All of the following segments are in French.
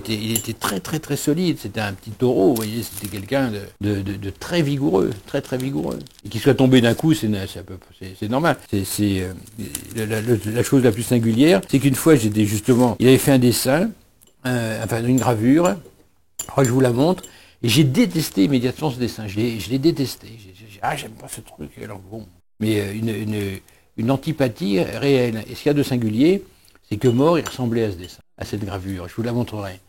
Il était très très très solide, c'était un petit taureau, vous voyez, c'était quelqu'un de très vigoureux, très très vigoureux. Et qu'il soit tombé d'un coup, c'est normal. La chose la plus singulière, c'est qu'une fois j'étais justement, il avait fait un dessin, enfin une gravure, je crois que je vous la montre, et j'ai détesté immédiatement ce dessin, je l'ai détesté. J'aime pas ce truc, alors bon. Mais une antipathie réelle. Et ce qu'il y a de singulier, c'est que More, il ressemblait à ce dessin, à cette gravure, je vous la montrerai.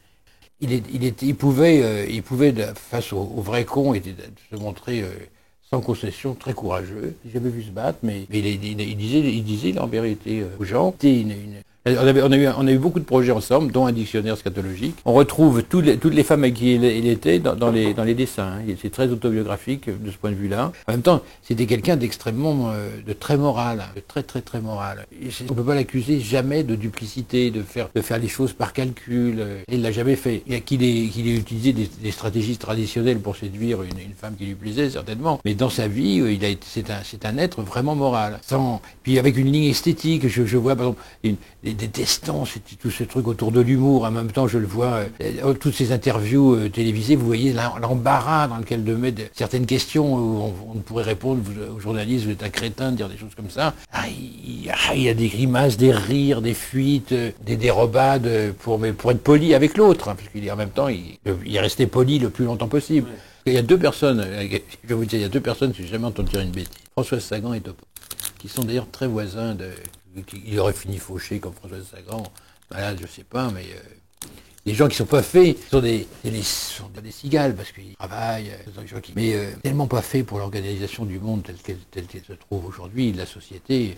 Il pouvait, face au vrai con, se montrer sans concession, très courageux. J'ai jamais vu se battre, mais il disait en vérité aux gens. On a eu beaucoup de projets ensemble, dont un dictionnaire scatologique. On retrouve toutes les femmes avec qui il était dans les dessins. Hein. C'est très autobiographique de ce point de vue-là. En même temps, c'était quelqu'un d'extrêmement, de très moral, de très très très moral. On peut pas l'accuser jamais de duplicité, de faire les choses par calcul. Il l'a jamais fait. Qu'il ait utilisé des stratégies traditionnelles pour séduire une femme qui lui plaisait certainement. Mais dans sa vie, c'est un être vraiment moral. Puis avec une ligne esthétique, je vois par exemple détestant tout ce truc autour de l'humour. En même temps, je le vois, toutes ces interviews télévisées, vous voyez l'embarras dans lequel de mettre certaines questions où on pourrait répondre aux journalistes, vous êtes un crétin, de dire des choses comme ça. Il y a des grimaces, des rires, des fuites, des dérobades pour être poli avec l'autre, hein, parce qu'il est en même temps, il est resté poli le plus longtemps possible. Ouais. Il y a deux personnes, je vais vous dire, il y a deux personnes, si j'ai jamais entendu dire une bêtise. Françoise Sagan et Topor, qui sont d'ailleurs très voisins il aurait fini fauché comme François Sagan, malade, je sais pas, mais les gens qui sont pas faits sont des cigales parce qu'ils travaillent, mais tellement pas faits pour l'organisation du monde telle qu'elle se trouve aujourd'hui, de la société.